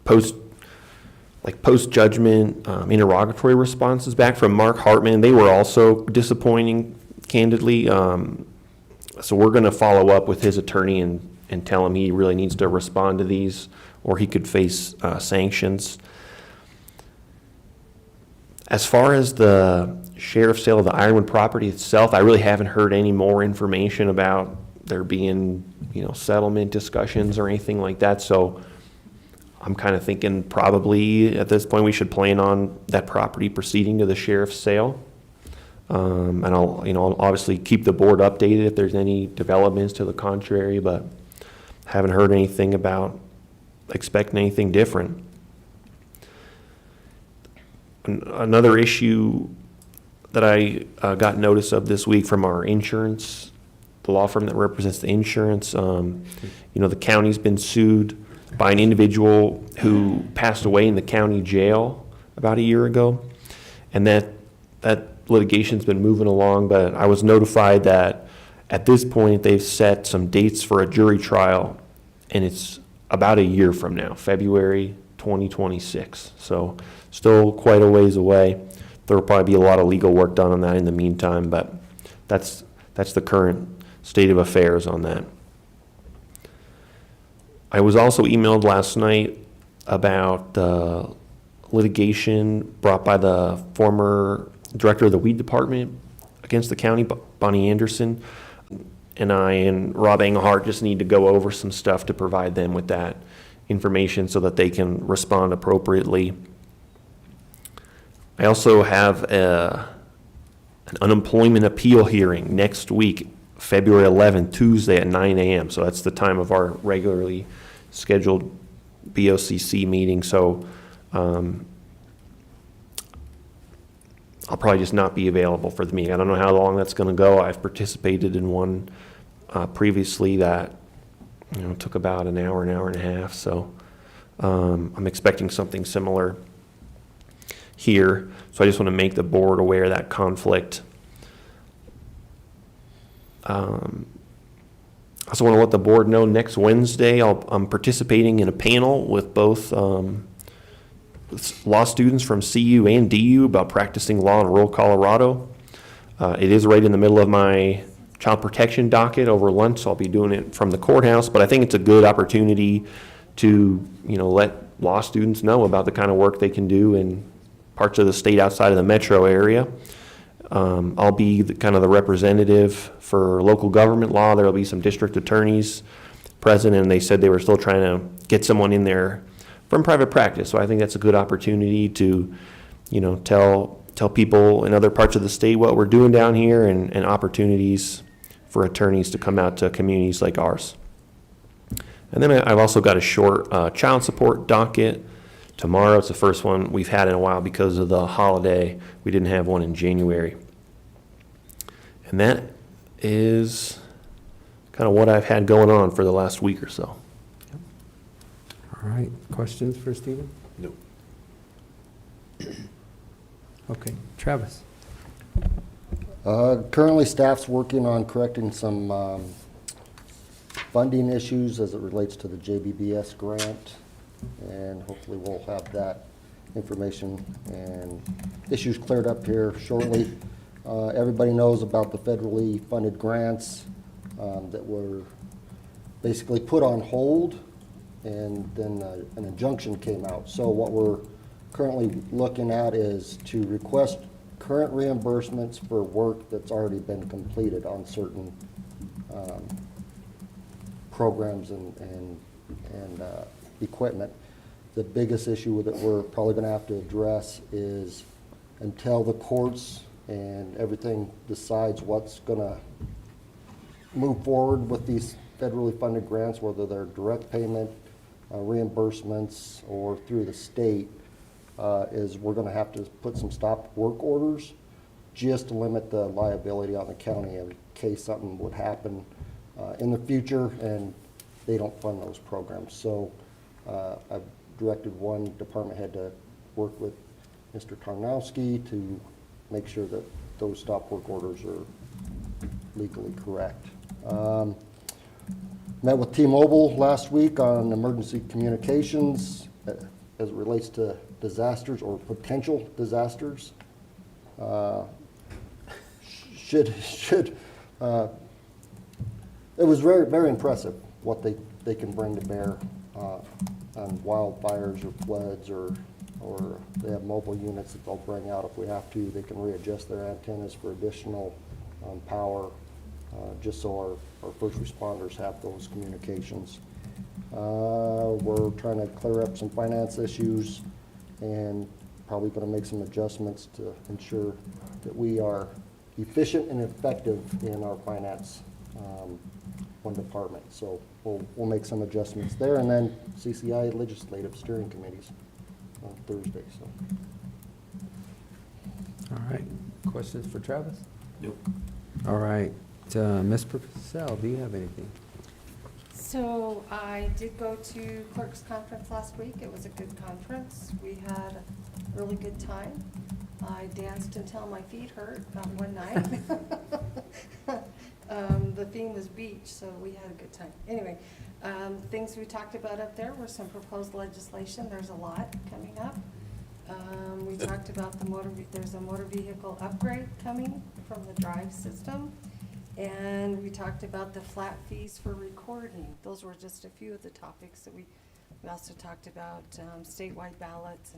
post-judgment interrogatory responses back from Mark Hartman. They were also disappointing, candidly. So we're going to follow up with his attorney and tell him he really needs to respond to these, or he could face sanctions. As far as the sheriff's sale of the Ironwood property itself, I really haven't heard any more information about there being, settlement discussions or anything like that. So I'm kind of thinking probably at this point we should plan on that property proceeding to the sheriff's sale. And I'll obviously keep the board updated if there's any developments to the contrary, but haven't heard anything about expecting anything different. Another issue that I got notice of this week from our insurance, the law firm that represents the insurance, the county's been sued by an individual who passed away in the county jail about a year ago. And that litigation's been moving along, but I was notified that at this point they've set some dates for a jury trial, and it's about a year from now, February 2026. So still quite a ways away. There will probably be a lot of legal work done on that in the meantime, but that's the current state of affairs on that. I was also emailed last night about the litigation brought by the former director of the weed department against the county, Bonnie Anderson. And I and Rob Engelhardt just need to go over some stuff to provide them with that information so that they can respond appropriately. I also have an unemployment appeal hearing next week, February 11th, Tuesday at 9 a.m. So that's the time of our regularly scheduled BOCC meeting. So I'll probably just not be available for the meeting. I don't know how long that's going to go. I've participated in one previously that took about an hour and a half. So I'm expecting something similar here. So I just want to make the board aware of that conflict. I also want to let the board know next Wednesday I'm participating in a panel with both law students from CU and DU about practicing law in rural Colorado. It is right in the middle of my child protection docket over lunch, so I'll be doing it from the courthouse. But I think it's a good opportunity to, let law students know about the kind of work they can do in parts of the state outside of the metro area. I'll be kind of the representative for local government law. There'll be some district attorneys present, and they said they were still trying to get someone in there from private practice. So I think that's a good opportunity to, tell people in other parts of the state what we're doing down here, and opportunities for attorneys to come out to communities like ours. And then I've also got a short child support docket. Tomorrow, it's the first one we've had in a while because of the holiday. We didn't have one in January. And that is kind of what I've had going on for the last week or so. All right, questions for Stephen? No. Okay, Travis. Currently, staff's working on correcting some funding issues as it relates to the JBBS grant, and hopefully we'll have that information and issues cleared up here shortly. Everybody knows about the federally funded grants that were basically put on hold, and then an injunction came out. So what we're currently looking at is to request current reimbursements for work that's already been completed on certain programs and equipment. The biggest issue that we're probably going to have to address is until the courts and everything decides what's going to move forward with these federally funded grants, whether they're direct payment, reimbursements, or through the state, is we're going to have to put some stop work orders just to limit the liability on the county in case something would happen in the future and they don't fund those programs. So I've directed one department head to work with Mr. Tarnowski to make sure that those stop work orders are legally correct. Met with T-Mobile last week on emergency communications as it relates to disasters or potential disasters. It was very, very impressive what they can bring to bear on wildfires or floods, or they have mobile units that they'll bring out if we have to. They can readjust their antennas for additional power, just so our first responders have those communications. We're trying to clear up some finance issues and probably going to make some adjustments to ensure that we are efficient and effective in our finance one department. So we'll make some adjustments there, and then CCI legislative steering committees on Thursday. So. All right, questions for Travis? Nope. All right, Ms. Purcell, do you have anything? So I did go to clerk's conference last week. It was a good conference. We had a really good time. I danced until my feet hurt one night. The theme was beach, so we had a good time. Anyway, things we talked about up there were some proposed legislation. There's a lot coming up. We talked about there's a motor vehicle upgrade coming from the drive system. And we talked about the flat fees for recording. Those were just a few of the topics that we also talked about statewide ballots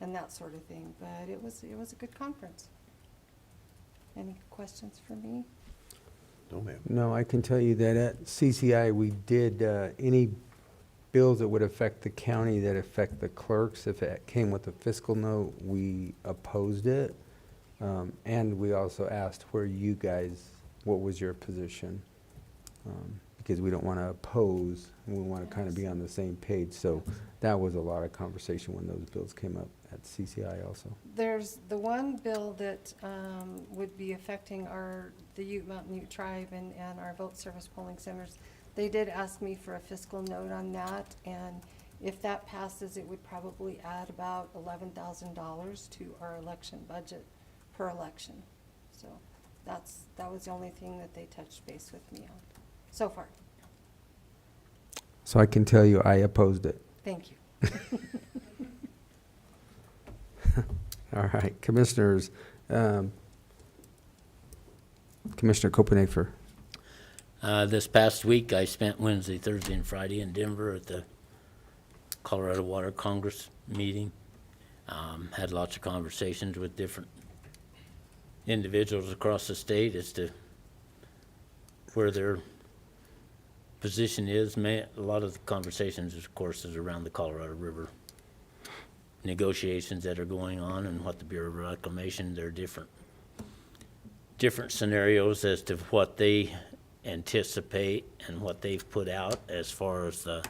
and that sort of thing. But it was a good conference. Any questions for me? No, ma'am. No, I can tell you that at CCI, we did any bills that would affect the county that affect the clerks. If it came with a fiscal note, we opposed it. And we also asked what was your position? Because we don't want to oppose, and we want to kind of be on the same page. So that was a lot of conversation when those bills came up at CCI also. There's the one bill that would be affecting the Ute Mountain Ute Tribe and our vote service polling centers. They did ask me for a fiscal note on that, and If that passes, it would probably add about $11,000 to our election budget per election. So that was the only thing that they touched base with me on so far. So I can tell you I opposed it. Thank you. All right, Commissioners, Commissioner Copenhaver. This past week, I spent Wednesday, Thursday, and Friday in Denver at the Colorado Water Congress meeting. Had lots of conversations with different individuals across the state as to where their position is. A lot of the conversations, of course, is around the Colorado River negotiations that are going on and what the Bureau of Reclamation, there are different scenarios as to what they anticipate and what they've put out as far as the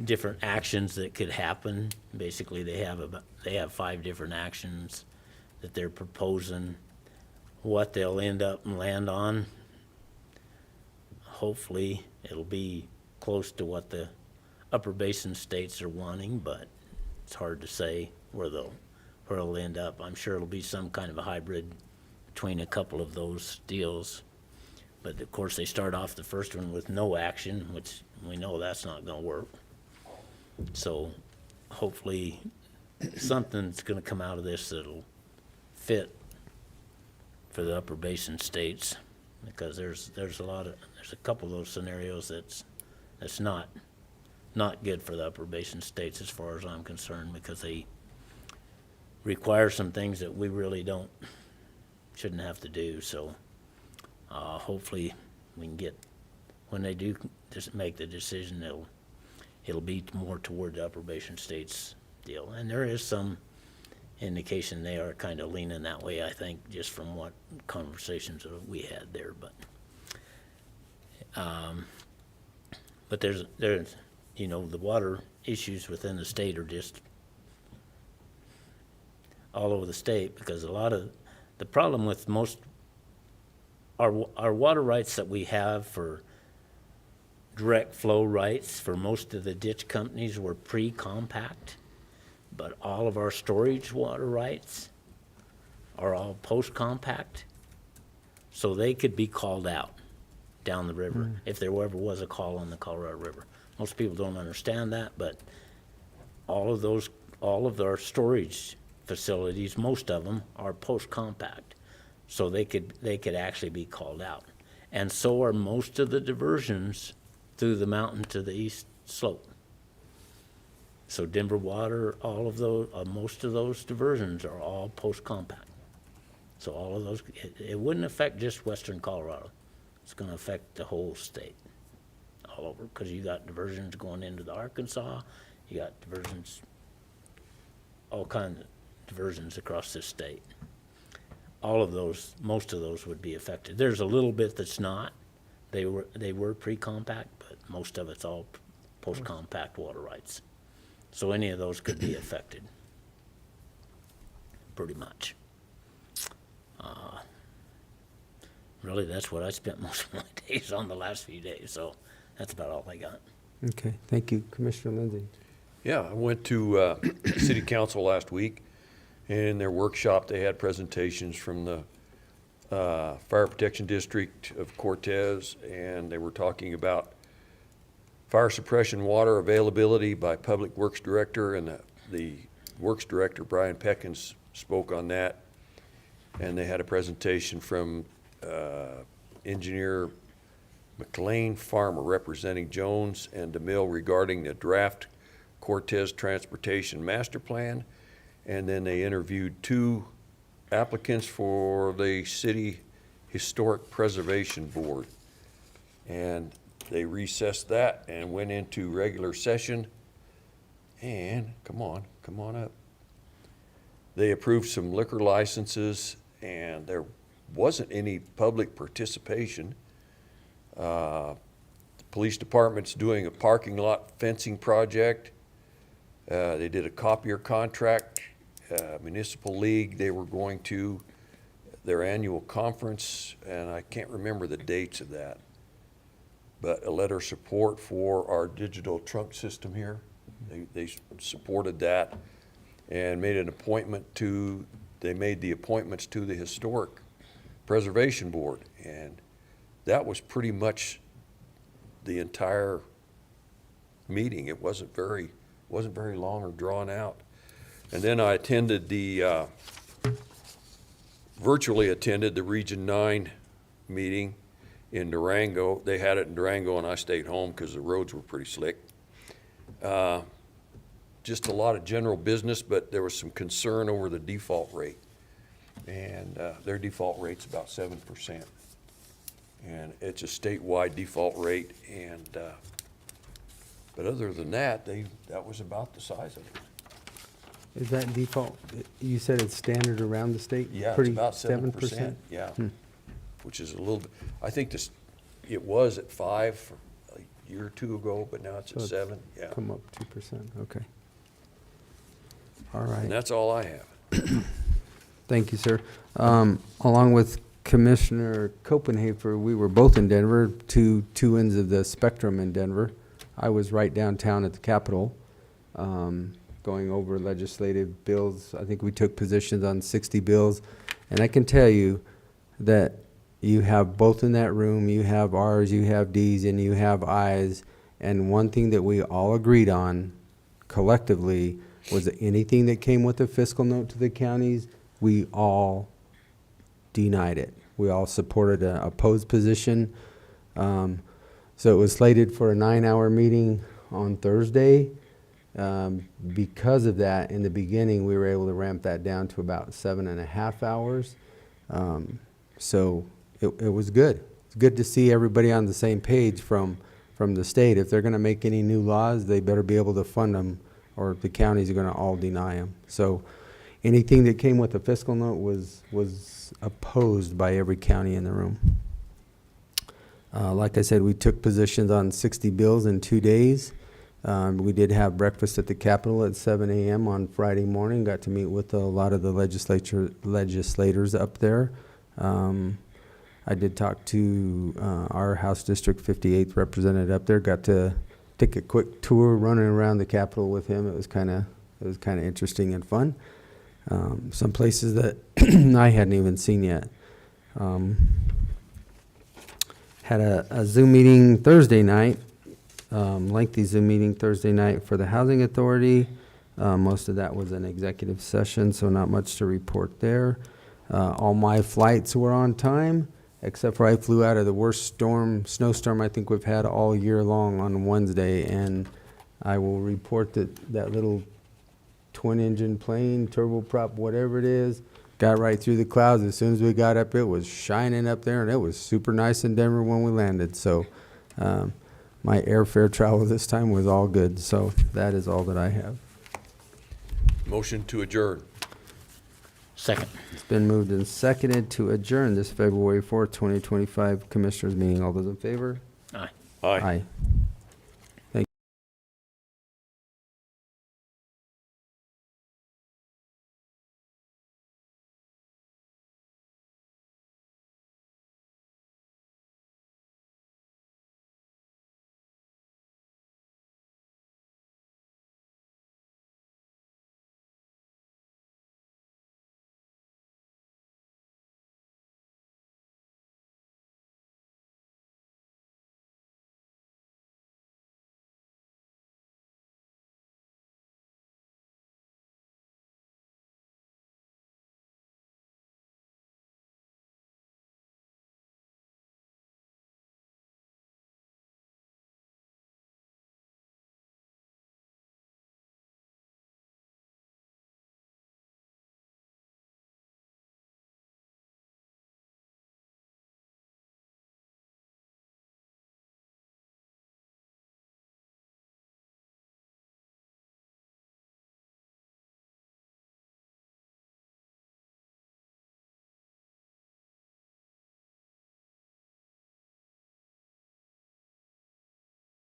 different actions that could happen. Basically, they have 5 different actions that they're proposing. What they'll end up and land on, hopefully it'll be close to what the upper basin states are wanting, but it's hard to say where it'll end up. I'm sure it'll be some kind of a hybrid between a couple of those deals. But of course, they start off the first one with no action, which we know that's not going to work. So hopefully something's going to come out of this that'll fit for the upper basin states, because there's a couple of those scenarios that's not good for the upper basin states as far as I'm concerned, because they require some things that we really shouldn't have to do. So hopefully we can get, when they do just make the decision, it'll be more toward the upper basin states deal. And there is some indication they are kind of leaning that way, I think, just from what conversations that we had there. But there's the water issues within the state are just all over the state, because a lot of the problem with most our water rights that we have for direct flow rights for most of the ditch companies were pre-compact, but all of our storage water rights are all post-compact, so they could be called out down the river if there ever was a call on the Colorado River. Most people don't understand that, but all of our storage facilities, most of them are post-compact, so they could actually be called out. And so are most of the diversions through the mountain to the east slope. So Denver Water, all of those, most of those diversions are all post-compact. So all of those, it wouldn't affect just western Colorado. It's going to affect the whole state, all over, because you got diversions going into the Arkansas, you got diversions, all kinds of diversions across this state. All of those, most of those would be affected. There's a little bit that's not. They were pre-compact, but most of it's all post-compact water rights. So any of those could be affected, pretty much. Really, that's what I spent most of my days on the last few days, so that's about all I got. Okay, thank you. Commissioner Lindsay. Yeah, I went to City Council last week. In their workshop, they had presentations from the Fire Protection District of Cortez, and they were talking about fire suppression water availability by Public Works Director, and the Works Director, Brian Peckins, spoke on that. And they had a presentation from Engineer McLean Farmer representing Jones and DeMille regarding the draft Cortez Transportation Master Plan. And then they interviewed 2 applicants for the City Historic Preservation Board. And they recessed that and went into regular session. And come on up. They approved some liquor licenses, and there wasn't any public participation. The police department's doing a parking lot fencing project. They did a copier contract. Municipal League, they were going to their annual conference, and I can't remember the dates of that. but a letter of support for our digital trunk system here. They supported that and made they made the appointments to the Historic Preservation Board. And that was pretty much the entire meeting. It wasn't very long or drawn out. And then I virtually attended the Region 9 meeting in Durango. They had it in Durango and I stayed home because the roads were pretty slick. Just a lot of general business, but there was some concern over the default rate. And their default rate's about 7%. And it's a statewide default rate. And but other than that, that was about the size of it. Is that default, you said it's standard around the state? Yeah, it's Pretty about 7%. Yeah, which is a little bit. I think it was at 5 a year or two ago, but now it's So at it's 7. Yeah, Come up 2%, okay. All right. and that's all I have. Thank you, sir. Along with Commissioner Copenhaver, we were both in Denver, two ends of the spectrum in Denver. I was right downtown at the Capitol, going over legislative bills. I think we took positions on 60 bills. And I can tell you that you have both in that room, you have R's, you have D's, and you have I's. And one thing that we all agreed on collectively was that anything that came with a fiscal note to the counties, we all denied it. We all supported an opposed position. So it was slated for a 9-hour meeting on Thursday. Because of that, in the beginning, we were able to ramp that down to about 7.5 hours. So it was good. It's good to see everybody on the same page from the state. If they're going to make any new laws, they better be able to fund them, or the counties are going to all deny them. So anything that came with a fiscal note was opposed by every county in the room. Like I said, we took positions on 60 bills in 2 days. We did have breakfast at the Capitol at 7 a.m. on Friday morning. Got to meet with a lot of the legislators up there. I did talk to our House District 58th representative up there. Got to take a quick tour running around the Capitol with him. It was kind of interesting and fun. Some places that I hadn't even seen yet. Had a Zoom meeting Thursday night, lengthy Zoom meeting Thursday night for the Housing Authority. Most of that was an executive session, so not much to report there. All my flights were on time, except for I flew out of the worst snowstorm I think we've had all year long on Wednesday, and I will report that little twin-engine plane, turboprop, whatever it is, got right through the clouds. As soon as we got up, it was shining up there, and it was super nice in Denver when we landed. So my airfare travel this time was all good. So that is all that I have. Motion to adjourn. Second. It's been moved and seconded to adjourn this February 4th, 2025 Commissioners meeting. All those in favor? Aye. Aye. Aye.